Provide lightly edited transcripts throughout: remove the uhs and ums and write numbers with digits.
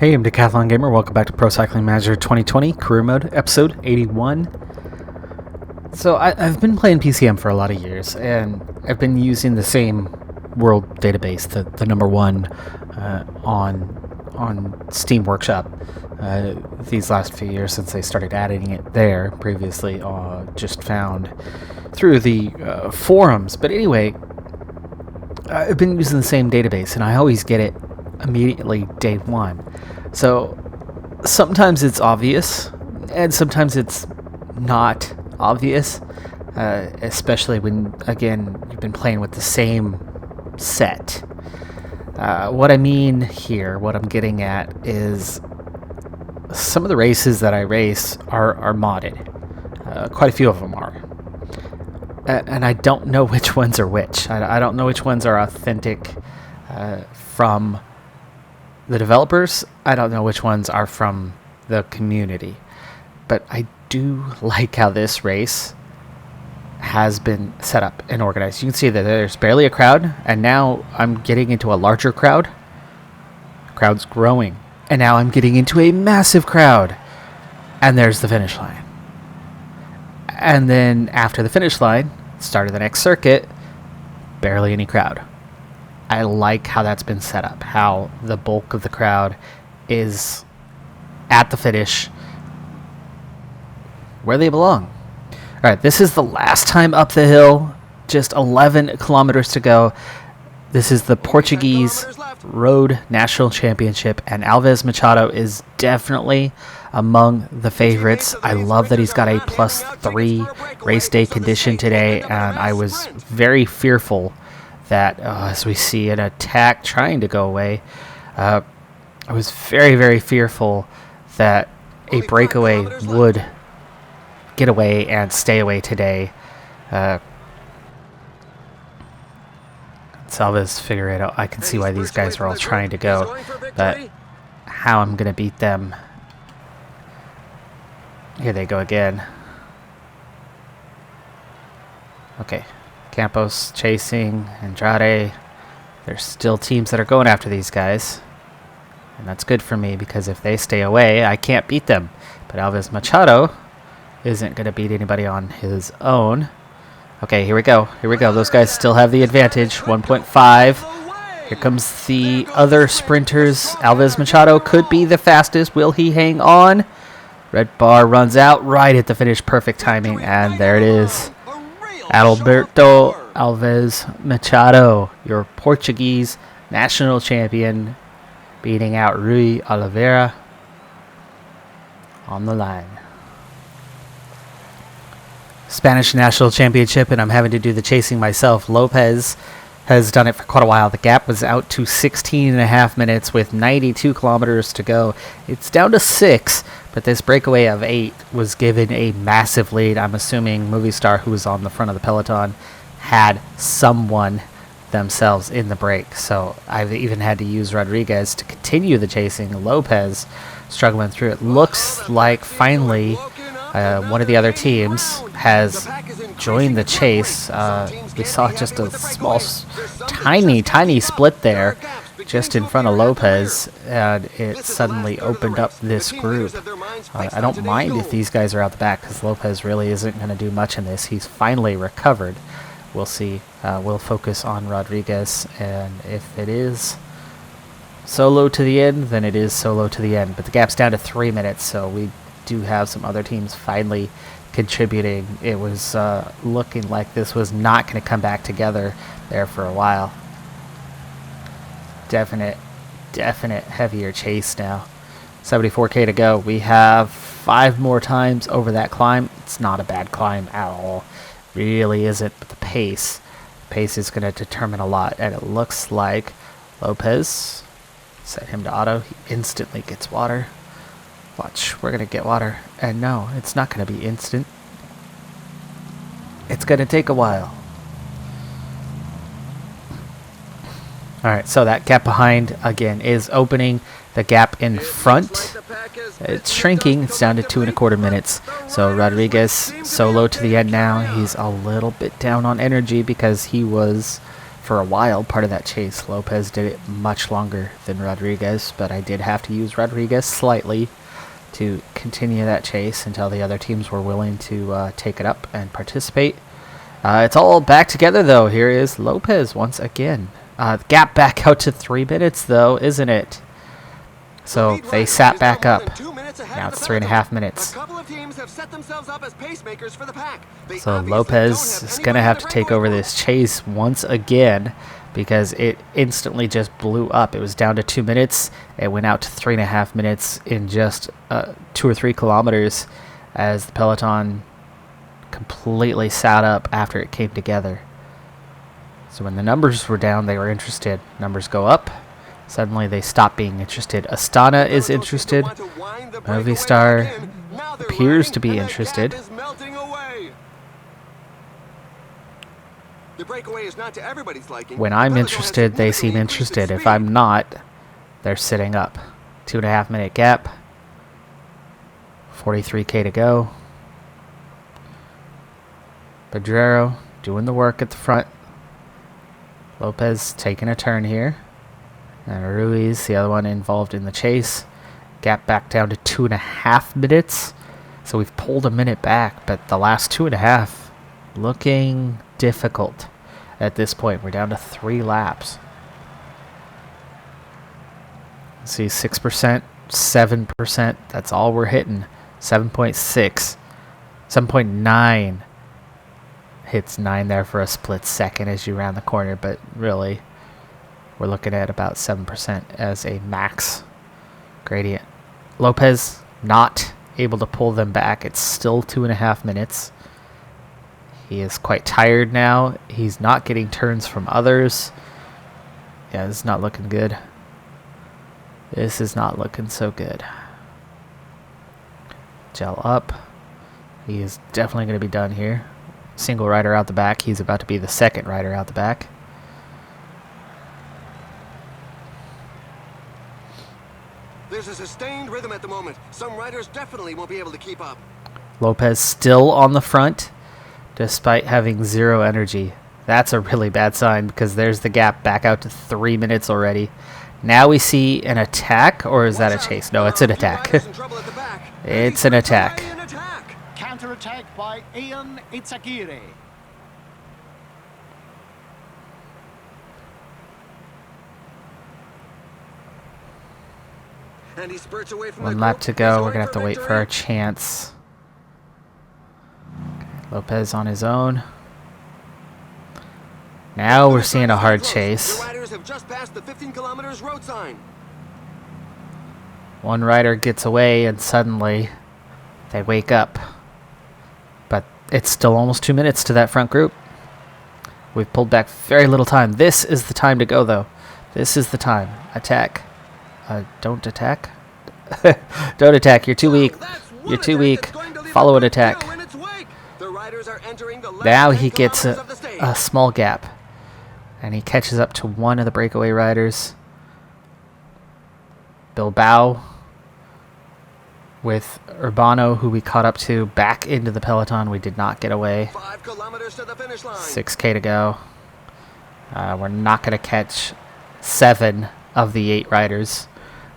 Hey, I'm Decathlon Gamer. Welcome back to Pro Cycling Manager 2020 Career Mode, episode 81. So I've been playing PCM for a lot of years, and I've been using the same world database, the number one on Steam Workshop these last few years since they started adding it there. Previously, just found through the forums. But anyway, I've been using the same database, and I always get it immediately day one. So sometimes it's obvious and sometimes it's not obvious, especially when, again, you've been playing with the same set. What I mean here, what I'm getting at, is some of the races that I race are modded. Quite a few of them are. And I don't know which ones are which. I don't know which ones are authentic from the developers. I don't know which ones are from the community. But I do like how this race has been set up and organized. You can see that there's barely a crowd, and now I'm getting into a larger crowd. The crowd's growing. And now I'm getting into a massive crowd. And there's the finish line. And then after the finish line, start of the next circuit, barely any crowd. I like how that's been set up, how the bulk of the crowd is at the finish where they belong. All right, this is the last time up the hill, just 11 kilometers to go. This is the Portuguese Road National Championship, and Alves Machado is definitely among the favorites. I love that he's got a +3 race day condition today, and I was very fearful that as we see an attack trying to go away, I was very, very fearful that a breakaway would get away and stay away today. Salvez figure it out. I can see why these guys are all trying to go, but how I'm going to beat them. Here they go again. Okay. Campos chasing, Andrade. There's still teams that are going after these guys. And that's good for me, because if they stay away, I can't beat them. But Alves Machado isn't going to beat anybody on his own. Okay, here we go. Here we go. Those guys still have the advantage. 1.5. Here comes the other sprinters. Alves Machado could be the fastest. Will he hang on? Red bar runs out right at the finish. Perfect timing. And there it is. Adalberto Alves Machado, your Portuguese national champion, beating out Rui Oliveira on the line. Spanish national championship, and I'm having to do the chasing myself. Lopez has done it for quite a while. The gap was out to 16.5 minutes with 92 kilometers to go. It's down to 6, but this breakaway of 8 was given a massive lead. I'm assuming Movistar, who was on the front of the Peloton, had someone themselves in the break. So I've even had to use Rodriguez to continue the chasing. Lopez struggling through it. Looks like finally one of the other teams has joined the chase. We saw just a small, tiny split there just in front of Lopez, and it suddenly opened up this group. I don't mind if these guys are out the back, because Lopez really isn't going to do much in this. He's finally recovered. We'll see. We'll focus on Rodriguez, and if it is solo to the end, then it is solo to the end. But the gap's down to 3 minutes, so we do have some other teams finally contributing. It was looking like this was not going to come back together there for a while. Definite heavier chase now. 74k to go. We have 5 more times over that climb. It's not a bad climb at all. Really isn't, but the pace is going to determine a lot, and it looks like Lopez set him to auto. He instantly gets water. Watch, we're going to get water. And no, it's not going to be instant. It's going to take a while. Alright, so that gap behind, again, is opening. The gap in front, it's shrinking. It's down to 2.25 minutes. So Rodriguez solo to the end now. He's a little bit down on energy because he was for a while, part of that chase. Lopez did it much longer than Rodriguez, but I did have to use Rodriguez slightly to continue that chase until the other teams were willing to take it up and participate. It's all back together, though. Here is Lopez once again. Gap back out to 3 minutes, though, isn't it? So they sat back up. Now it's 3.5 minutes. So Lopez is going to have to take over this chase once again because it instantly just blew up. It was down to 2 minutes. It went out to 3.5 minutes in just 2 or 3 kilometers as the Peloton completely sat up after it came together. So when the numbers were down, they were interested. Numbers go up. Suddenly they stop being interested. Astana is interested. Movistar appears to be interested. When I'm interested, they seem interested. If I'm not, they're sitting up. 2.5 minute gap. 43K to go. Pedrero doing the work at the front. Lopez taking a turn here. And Ruiz, the other one involved in the chase. Gap back down to 2.5 minutes. So we've pulled a minute back, but the last 2.5 looking difficult at this point. We're down to 3 laps. See, 6%, 7%. That's all we're hitting. 7.6, 7.9. Hits 9 there for a split second as you round the corner, but really we're looking at about 7% as a max gradient. Lopez not able to pull them back. It's still 2.5 minutes. He is quite tired now. He's not getting turns from others. Yeah, this is not looking good. This is not looking so good. Gel up. He is definitely going to be done here. Single rider out the back. He's about to be the second rider out the back. There's a sustained rhythm at the moment. Some riders definitely won't be able to keep up. Lopez still on the front, despite having 0 energy. That's a really bad sign because there's the gap back out to 3 minutes already. Now we see an attack, or is that a chase? No, it's an attack. It's an attack. Counter-attack by Ian Itzagiri. And he spurts away from 1 lap to go. We're going to have to wait for our chance. Lopez on his own. Now we're seeing a hard chase. The riders have just passed the 15 kilometers road sign. One rider gets away and suddenly they wake up. But it's still almost 2 minutes to that front group. We've pulled back very little time. This is the time to go, though. This is the time. Attack. Don't attack. Don't attack. You're too weak. You're too weak. Follow an attack. Now he gets a small gap. And he catches up to one of the breakaway riders. Bilbao with Urbano, who we caught up to back into the peloton. We did not get away. 5 kilometers to the finish line. 6K to go. We're not going to catch 7 of the 8 riders.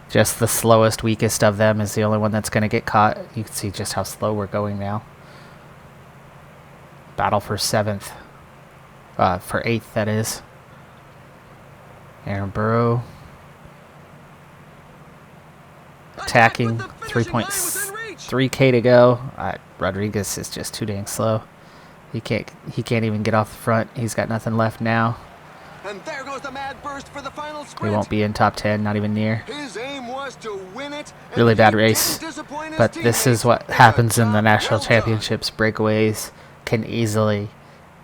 Just the slowest, weakest of them is the only one that's going to get caught. You can see just how slow we're going now. Battle for 7th. For 8th, that is. Aaron Burrow. Attacking. 3.3K to go. Rodriguez is just too dang slow. He can't even get off the front. He's got nothing left now. And there goes the mad burst for the final sprint. We won't be in top 10, not even near. His aim was to win it. Really bad race. But this is what happens in the national championships. Breakaways can easily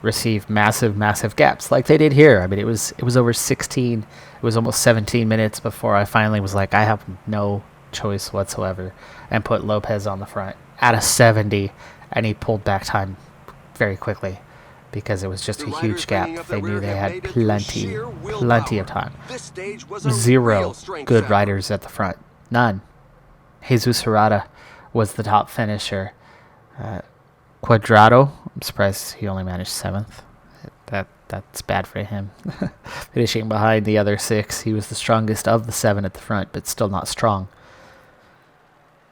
receive massive, massive gaps like they did here. I mean, it was over 16. It was almost 17 minutes before I finally was like, I have no choice whatsoever, and put Lopez on the front at a 70, and he pulled back time very quickly because it was just a huge gap. They knew they had plenty of time. 0 good riders at the front. None. Jesus Herrada was the top finisher. Cuadrado, I'm surprised he only managed 7th. That's bad for him. Finishing behind the other 6, he was the strongest of the 7 at the front, but still not strong.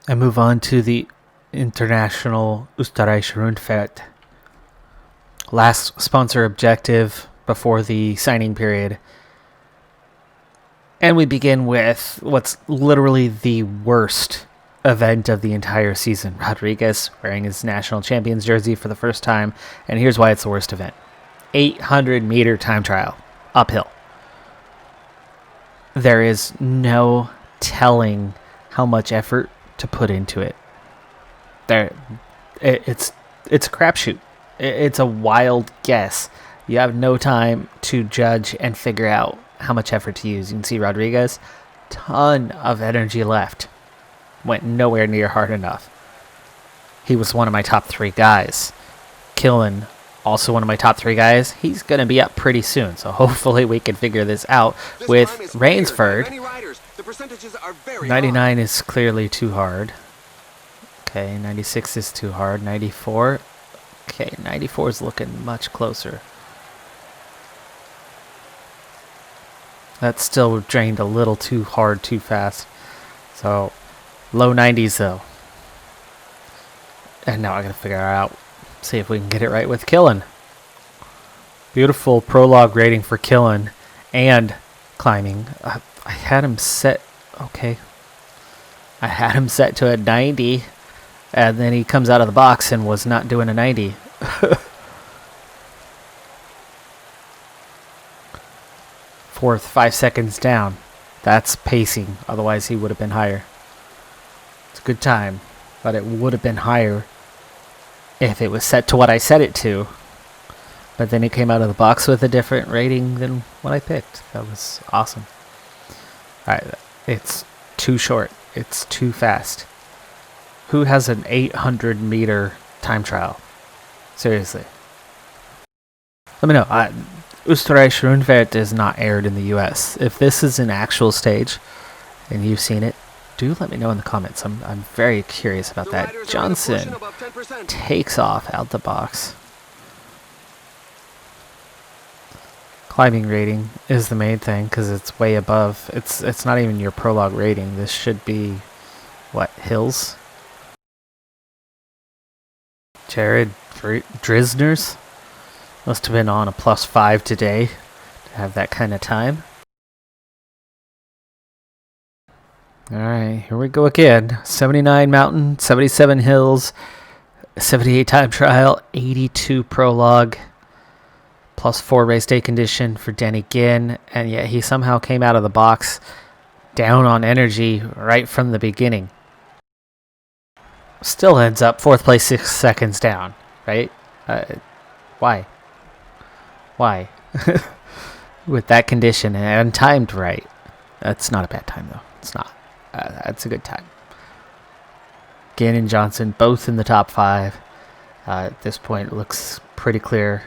I move on to the International Österreichische Rundfahrt. Last sponsor objective before the signing period. And we begin with what's literally the worst event of the entire season. Rodriguez wearing his national champions jersey for the first time, and here's why it's the worst event. 800-meter time trial, uphill. There is no telling how much effort to put into it. It's a crapshoot. It's a wild guess. You have no time to judge and figure out how much effort to use. You can see Rodriguez, ton of energy left. Went nowhere near hard enough. He was one of my top 3 guys. Killen, also one of my top 3 guys. He's going to be up pretty soon, so hopefully we can figure this out with Rainsford. 99 is clearly too hard. Okay, 96 is too hard. 94. Okay, 94 is looking much closer. That's still drained a little too hard, too fast. So, low 90s though. And now I gotta figure out, see if we can get it right with Killen. Beautiful prologue rating for Killen and climbing. I had him set, okay. I had him set to a 90, and then he comes out of the box and was not doing a 90. Fourth, 5 seconds down. That's pacing. Otherwise, he would have been higher. It's a good time, but it would have been higher if it was set to what I set it to. But then it came out of the box with a different rating than what I picked. That was awesome. Alright, it's too short. It's too fast. Who has an 800-meter time trial? Seriously. Let me know. Österreichische Rundfahrt is not aired in the US. If this is an actual stage and you've seen it, do let me know in the comments. I'm very curious about that. Johnson takes off out the box. Climbing rating is the main thing because it's way above. It's not even your prologue rating. This should be, what, hills? Jared Drisner's must have been on a +5 today to have that kind of time. Alright, here we go again. 79 mountain, 77 hills, 78 time trial, 82 prologue, +4 race day condition for Danny Ginn, and yet he somehow came out of the box down on energy right from the beginning. Still ends up 4th place, 6 seconds down, right? Why? Why? With that condition and timed right. That's not a bad time though. It's not. That's a good time. Ginn and Johnson both in the top 5. At this point it looks pretty clear.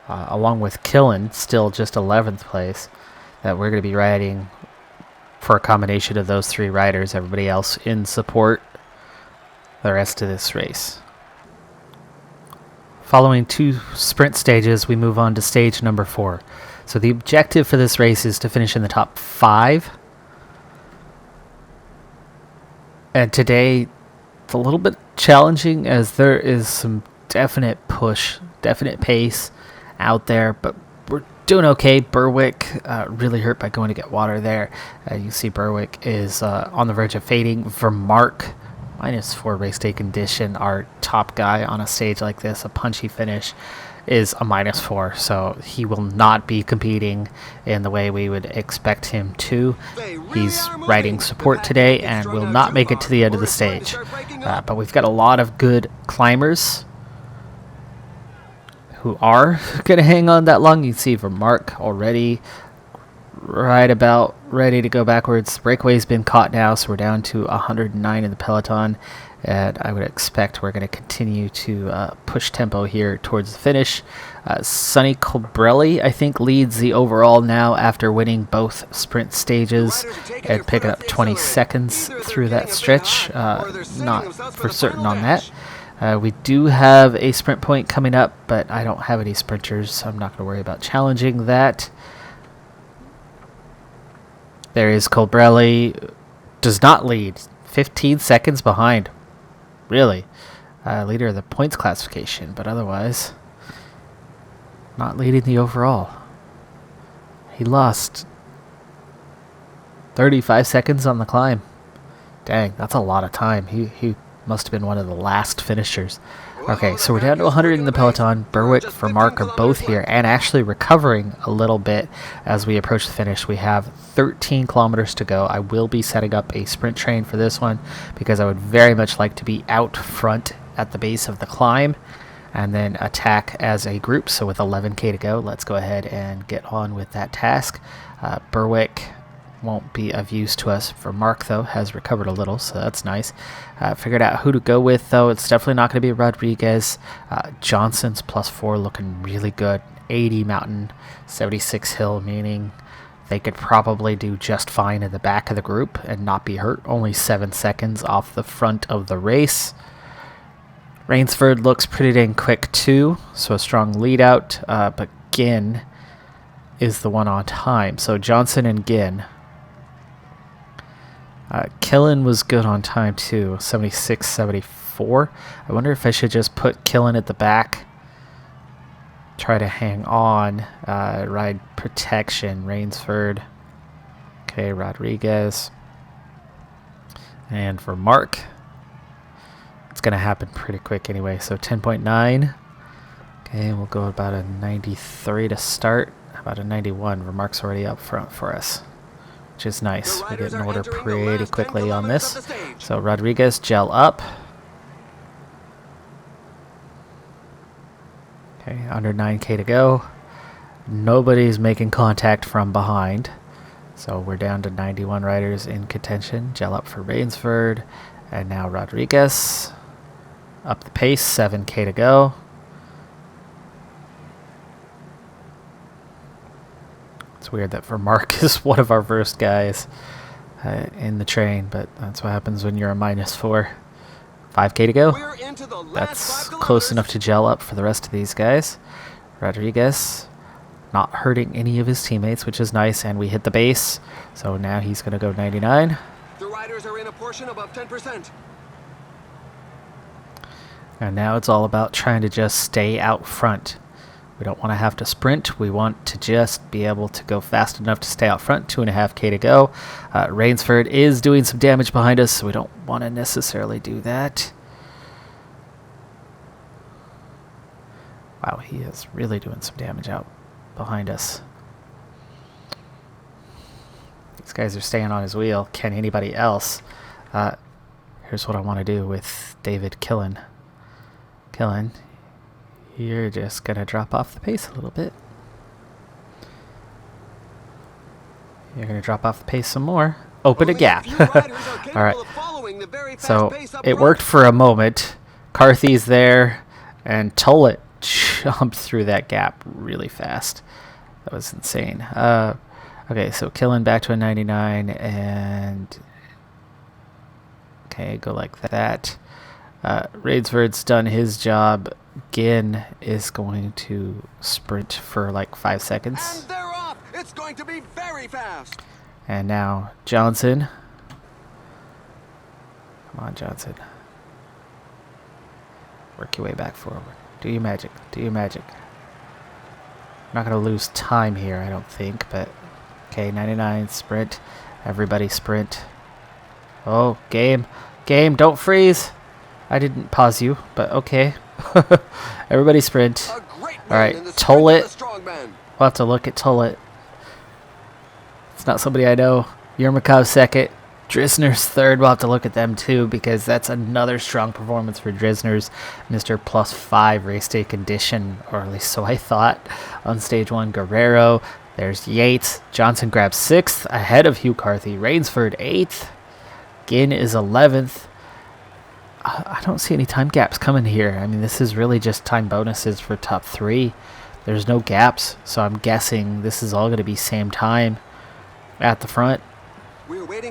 Along with Killen, still just 11th place. That we're going to be riding for a combination of those 3 riders. Everybody else in support the rest of this race. Following 2 sprint stages, we move on to stage number 4. So the objective for this race is to finish in the top 5. And today, it's a little bit challenging as there is some definite push, definite pace out there, but we're doing okay. Berwick really hurt by going to get water there. You see Berwick is on the verge of fading. Vermark, -4 race day condition. Our top guy on a stage like this, a punchy finish, is a -4, so he will not be competing in the way we would expect him to. He's riding support today and will not make it to the end of the stage. But we've got a lot of good climbers who are going to hang on that long. You can see Vermark already right about ready to go backwards. Breakaway's been caught now, so we're down to 109 in the peloton, and I would expect we're going to continue to push tempo here towards the finish. Sonny Colbrelli, I think, leads the overall now after winning both sprint stages and picking up 20 seconds through that stretch. Not for certain on that, We do have a sprint point coming up, but I don't have any sprinters, so I'm not going to worry about challenging that. There is Colbrelli, does not lead, 15 seconds behind. Really? Leader of the points classification, but otherwise not leading the overall. He lost 35 seconds on the climb. Dang, that's a lot of time. He must have been one of the last finishers. Okay, so we're down to 100 in the peloton. Berwick for Mark are both here and actually recovering a little bit as we approach the finish. We have 13 kilometers to go. I will be setting up a sprint train for this one because I would very much like to be out front at the base of the climb and then attack as a group. So with 11k to go, let's go ahead and get on with that task. Berwick won't be of use to us. For Mark, though, has recovered a little, so that's nice. Figured out who to go with, though. It's definitely not going to be Rodriguez. Johnson's +4 looking really good. 80 mountain, 76 hill, meaning they could probably do just fine in the back of the group and not be hurt. Only 7 seconds off the front of the race. Rainsford looks pretty dang quick, too, so a strong lead out, but Ginn is the one on time. So Johnson and Ginn. Killen was good on time too, 76, 74. I wonder if I should just put Killen at the back, try to hang on, ride protection, Rainsford. Okay, Rodriguez. And for Mark, it's going to happen pretty quick anyway, so 10.9. Okay, we'll go about a 93 to start, about a 91. Remark's already up front for us, which is nice. We get an order pretty quickly on this. So Rodriguez, gel up. Okay, under 9k to go. Nobody's making contact from behind. So we're down to 91 riders in contention. Gel up for Rainsford. And now Rodriguez. Up the pace, 7k to go. It's weird that for Mark is one of our first guys in the train, but that's what happens when you're a -4. 5k to go. That's close enough to gel up for the rest of these guys. Rodriguez not hurting any of his teammates, which is nice, and we hit the base, so now he's going to go 99. The riders are in a portion above 10%. And now it's all about trying to just stay out front. We don't want to have to sprint. We want to just be able to go fast enough to stay out front. 2.5k to go. Rainsford is doing some damage behind us, so we don't want to necessarily do that. Wow, he is really doing some damage out behind us. These guys are staying on his wheel. Can anybody else? Here's what I want to do with David Killen. Killen, you're just going to drop off the pace a little bit. You're going to drop off the pace some more. Open a gap. All right. So it worked for a moment. Carthy's there, and Tollett jumped through that gap really fast. That was insane. Okay, so Killen back to a 99, and okay, go like that. Rainsford's done his job. Ginn is going to sprint for like 5 seconds. And they're off. It's going to be very fast. And now Johnson. Come on, Johnson. Work your way back forward. Do your magic. Do your magic. Not going to lose time here, I don't think, but okay, 99 sprint. Everybody sprint. Oh, game. Game, don't freeze. I didn't pause you, but okay. Everybody sprint. Alright, Tollett. We'll have to look at Tollett. It's not somebody I know. Yermakov second. Drisner's third. We'll have to look at them too, because that's another strong performance for Drisner's Mr. +5 race day condition, or at least so I thought, on stage 1. Guerrero. There's Yates. Johnson grabs 6th ahead of Hugh Carthy. Rainsford 8th. Ginn is 11th. I don't see any time gaps coming here. I mean, this is really just time bonuses for top 3. There's no gaps, so I'm guessing this is all going to be same time at the front.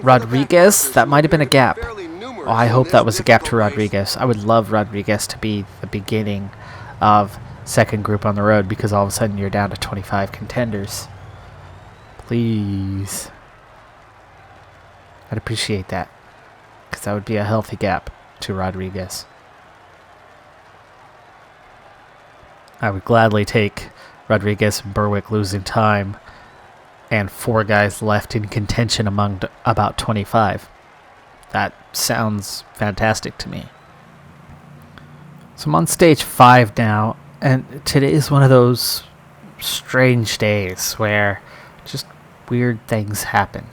Rodriguez, that might have been a gap. rumors I in hope this that was a gap to difficult race. Rodriguez. I would love Rodriguez to be the beginning of second group on the road, because all of a sudden you're down to 25 contenders. Please. I'd appreciate that, because that would be a healthy gap to Rodriguez. I would gladly take Rodriguez and Berwick losing time and 4 guys left in contention among about 25. That sounds fantastic to me. So I'm on stage 5 now, and today is one of those strange days where just weird things happen.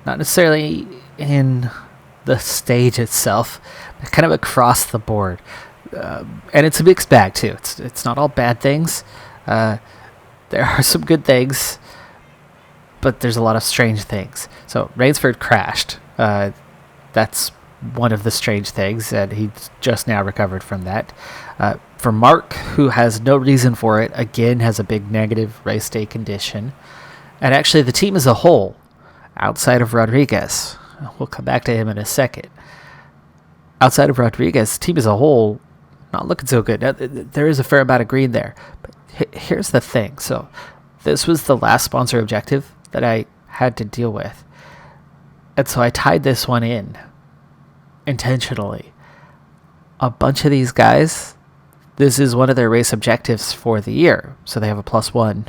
Not necessarily in the stage itself, but kind of across the board. And it's a mixed bag too. It's not all bad things. There are some good things, but there's a lot of strange things. So Rainsford crashed. That's one of the strange things, and he's just now recovered from that. For Mark, who has no reason for it, again has a big negative race day condition. And actually the team as a whole, outside of Rodriguez, we'll come back to him in a second. Outside of Rodriguez, the team as a whole, not looking so good. Now, there is a fair amount of green there. But here's the thing. So this was the last sponsor objective that I had to deal with. And so I tied this one in intentionally. A bunch of these guys, this is one of their race objectives for the year. So they have a +1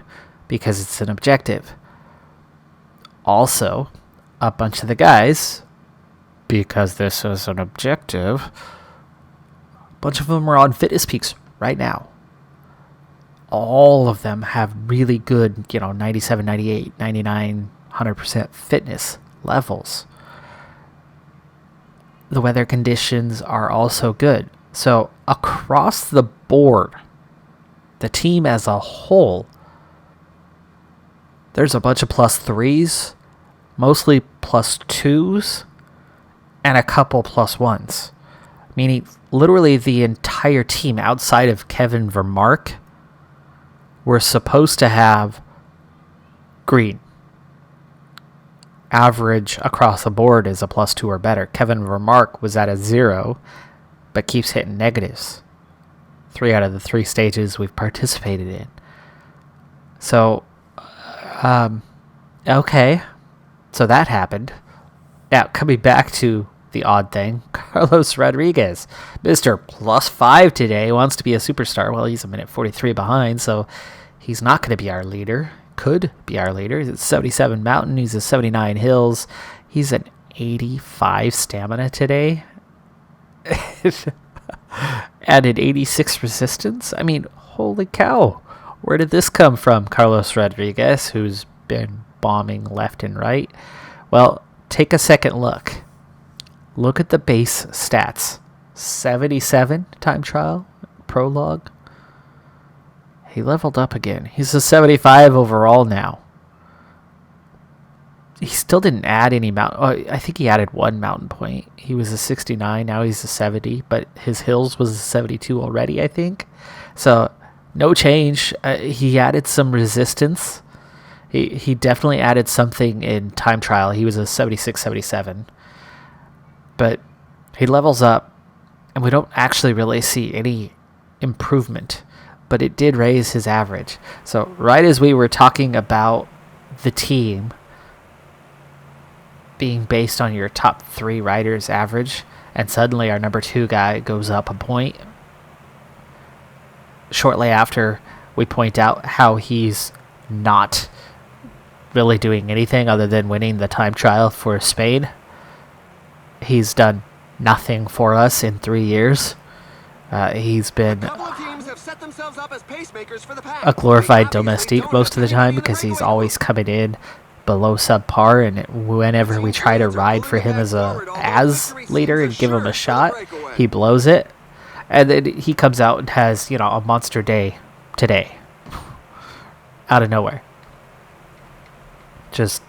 because it's an objective. Also, a bunch of the guys, because this is an objective, a bunch of them are on fitness peaks right now. All of them have really good, 97, 98, 99, 100% fitness levels. The weather conditions are also good. So across the board, the team as a whole, there's a bunch of +3s, mostly +2s, and a couple +1s. Meaning literally the entire team outside of Kevin Vermark were supposed to have green. Average across the board is a +2 or better. Kevin Vermark was at a 0, but keeps hitting negatives 3 out of the 3 stages we've participated in. So, okay. So that happened. Now, coming back to the odd thing, Carlos Rodriguez, Mr. +5 today, wants to be a superstar. Well, he's a minute 43 behind, so he's not going to be our leader. Could be our leader. He's at 77 mountain. He's at 79 hills. He's at 85 stamina today. And an 86 resistance. I mean, holy cow. Where did this come from, Carlos Rodriguez, who's been bombing left and right? Well, take a second look. Look at the base stats. 77 time trial, prologue. He leveled up again. He's a 75 overall now. He still didn't add any mountain. Oh, I think he added 1 mountain point. He was a 69. Now he's a 70. But his hills was a 72 already, I think. So no change. He added some resistance. He definitely added something in time trial. He was a 76, 77. But he levels up, and we don't actually really see any improvement. But it did raise his average. So right as we were talking about the team being based on your top 3 riders average, and suddenly our number 2 guy goes up a point, shortly after we point out how he's not really doing anything other than winning the time trial for Spain. He's done nothing for us in 3 years. He's been a glorified domestique most of the time because he's always coming in below subpar, and whenever we try to ride for him as leader and give him a shot, he blows it. And then he comes out and has, a monster day today. Out of nowhere. Just,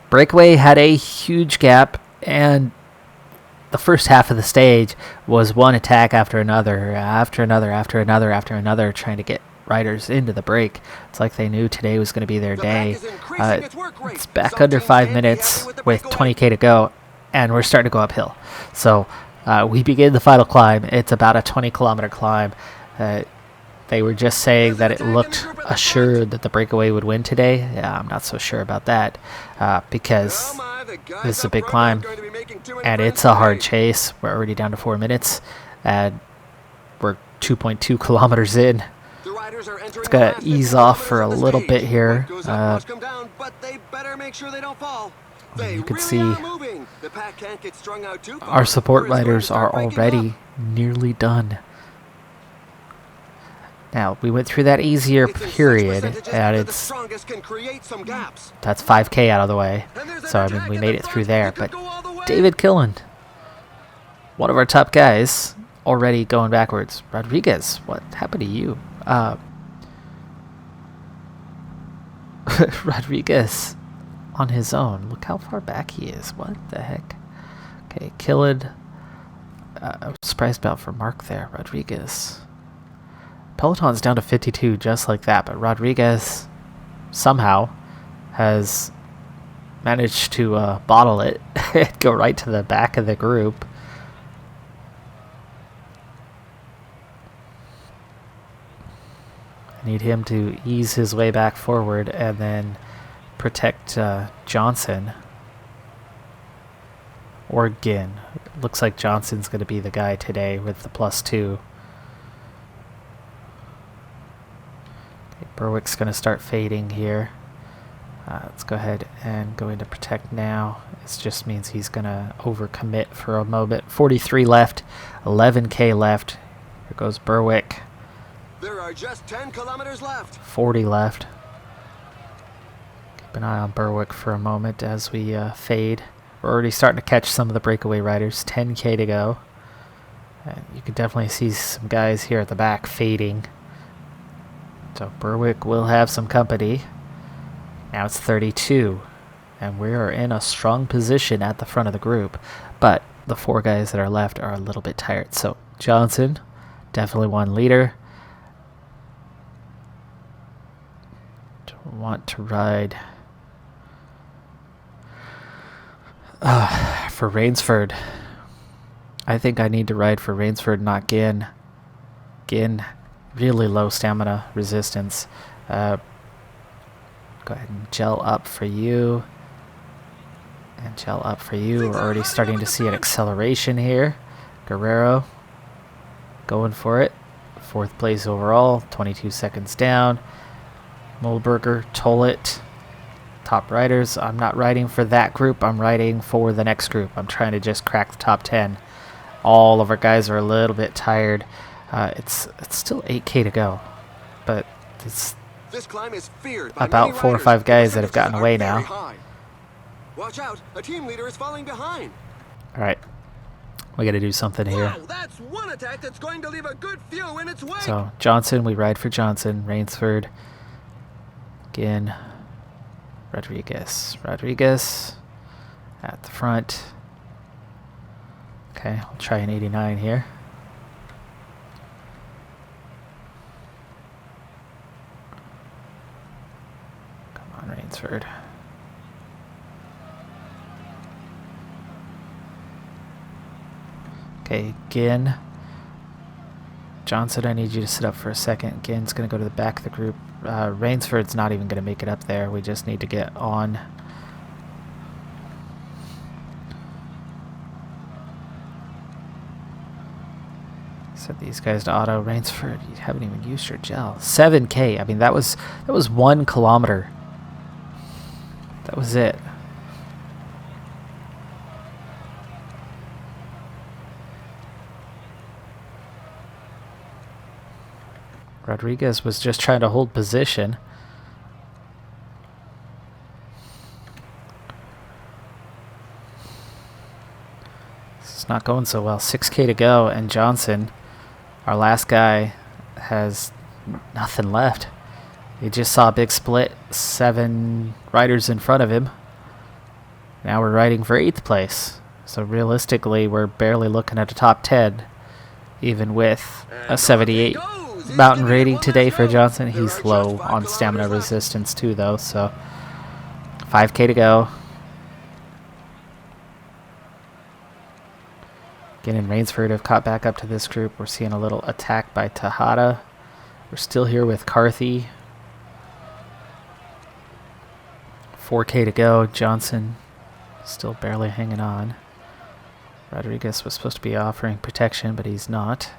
Breakaway had a huge gap, and the first half of the stage was one attack after another, trying to get riders into the break. It's like they knew today was going to be their day. It's back under 5 minutes with 20k to go, and we're starting to go uphill. So we begin the final climb. It's about a 20-kilometer climb. They were just saying that it looked assured that the breakaway would win today. Yeah, I'm not so sure about that because this is a big climb, and it's a hard chase. We're already down to 4 minutes, and we're 2.2 kilometers in. It's going to ease off for a little bit here. You can see our support riders are already nearly done. Now, we went through that easier period, and that's 5K out of the way. So, I mean, we made it through there. But David Killen, one of our top guys, already going backwards. Rodriguez, what happened to you? Rodriguez on his own. Look how far back he is. What the heck? Okay, Killen. I was surprised about for Mark there. Rodriguez. Peloton's down to 52 just like that, but Rodriguez somehow has managed to bottle it and go right to the back of the group. I need him to ease his way back forward and then protect Johnson. Or Ginn. Looks like Johnson's going to be the guy today with the +2. Berwick's going to start fading here. Let's go ahead and go into protect now. This just means he's going to overcommit for a moment. 43 left, 11K left. Here goes Berwick. There are just 10 kilometers left. 40 left. Keep an eye on Berwick for a moment as we fade. We're already starting to catch some of the breakaway riders. 10K to go. And you can definitely see some guys here at the back fading. So Berwick will have some company. Now it's 32. And we are in a strong position at the front of the group. But the 4 guys that are left are a little bit tired. So Johnson, definitely one leader. Don't want to ride for Rainsford. I think I need to ride for Rainsford, not Ginn. Ginn, really low stamina resistance. Go ahead and gel up for you. And gel up for you. We're already starting to see an acceleration here. Guerrero going for it. 4th place overall, 22 seconds down. Mulberger, Tollett, top riders. I'm not riding for that group. I'm riding for the next group. I'm trying to just crack the top 10. All of our guys are a little bit tired. It's still 8K to go, but it's This climb is feared by about many 4 or riders. 5 guys that have The gotten away percentages are now. very high. Watch out, a team leader is falling behind. All right, we got to do something here. Wow, that's one attack that's going to leave a good few in its wake. So Johnson, we ride for Johnson. Rainsford, Ginn, Rodriguez. Rodriguez at the front. Okay, I'll try an 89 here. Come on, Rainsford. Okay, Ginn. Johnson, I need you to sit up for a second. Ginn's going to go to the back of the group. Rainsford's not even going to make it up there. We just need to get on. Set these guys to auto. Rainsford, you haven't even used your gel. 7K. I mean, that was 1 kilometer. That was it. Rodriguez was just trying to hold position. This is not going so well. 6K to go, and Johnson, our last guy, has nothing left. He just saw a big split. 7 riders in front of him. Now we're riding for 8th place. So realistically, we're barely looking at a top 10, even with a 78 mountain rating today for Johnson. He's low on stamina resistance too, though, so 5K to go. Again, and Rainsford have caught back up to this group. We're seeing a little attack by Tejada. We're still here with Carthy. 4K to go. Johnson still barely hanging on. Rodriguez was supposed to be offering protection, but he's not.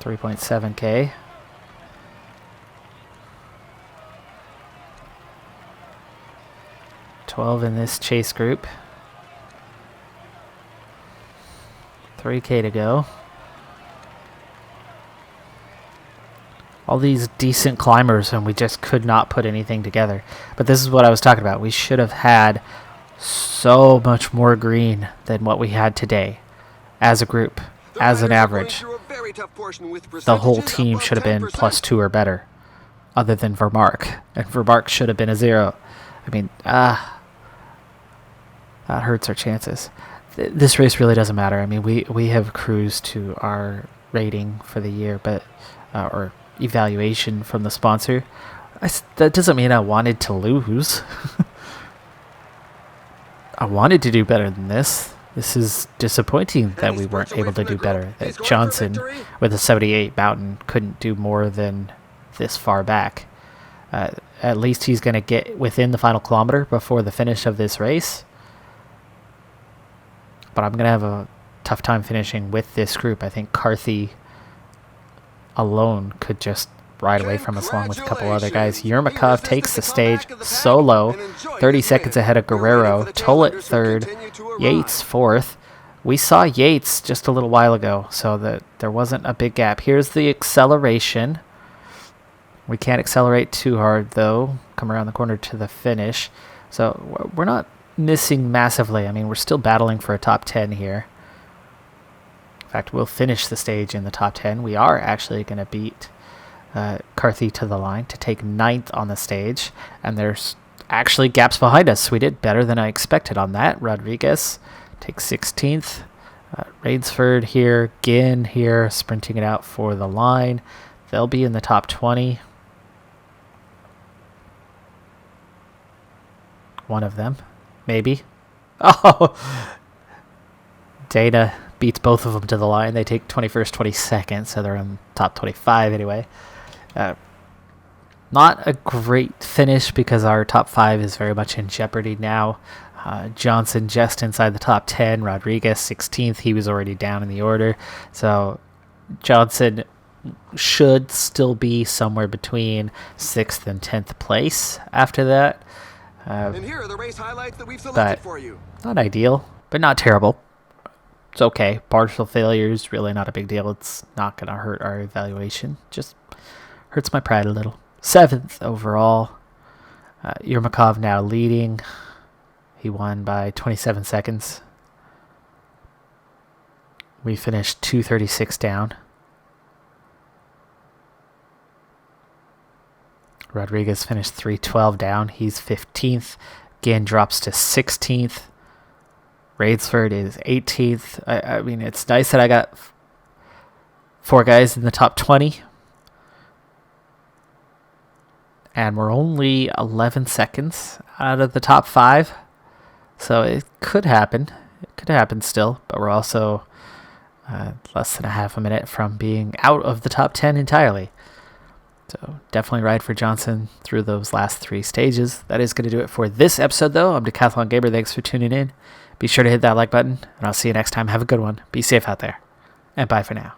3.7K. $12 in this chase group. 3K to go. All these decent climbers, and we just could not put anything together. But this is what I was talking about. We should have had so much more green than what we had today as a group, as an average. The whole team should have been +2 or better, other than Vermark. And Vermark should have been a 0. I mean, that hurts our chances. This race really doesn't matter. I mean, we have cruised to our rating for the year, but or evaluation from the sponsor. That doesn't mean I wanted to lose. I wanted to do better than this. This is disappointing that we weren't able to do better. That Johnson, with a 78 mountain, couldn't do more than this far back. At least he's going to get within the final kilometer before the finish of this race. But I'm going to have a tough time finishing with this group. I think Carthy alone could just ride away from us along with a couple other guys. Yermakov takes the stage solo, 30 seconds ahead of Guerrero. Tollett third, Yates fourth. We saw Yates just a little while ago, so that there wasn't a big gap. Here's the acceleration. We can't accelerate too hard, though. Come around the corner to the finish. So we're not missing massively. I mean, we're still battling for a top 10 here. In fact, we'll finish the stage in the top 10. We are actually going to beat Carthy to the line to take 9th on the stage. And there's actually gaps behind us. We did better than I expected on that. Rodriguez takes 16th. Rainsford here, Ginn here, sprinting it out for the line. They'll be in the top 20. One of them, maybe. Oh! Dana beats both of them to the line. They take 21st, 22nd, so they're in top 25 anyway. Not a great finish because our top 5 is very much in jeopardy now. Johnson just inside the top 10. Rodriguez 16th. He was already down in the order. So Johnson should still be somewhere between 6th and 10th place after that. And here are the race highlights that we've selected for you. Not ideal, but not terrible. It's okay. Partial failure is really not a big deal. It's not going to hurt our evaluation. Just hurts my pride a little. 7th overall. Yermakov now leading. He won by 27 seconds. We finished 2:36 down. Rodriguez finished 3:12 down. He's 15th. Ginn drops to 16th. Rainsford is 18th. I mean, it's nice that I got 4 guys in the top 20. And we're only 11 seconds out of the top 5. So it could happen. It could happen still. But we're also less than a half a minute from being out of the top 10 entirely. So definitely ride for Johnson through those last 3 stages. That is going to do it for this episode, though. I'm Decathlon Gamer. Thanks for tuning in. Be sure to hit that like button, and I'll see you next time. Have a good one. Be safe out there, and bye for now.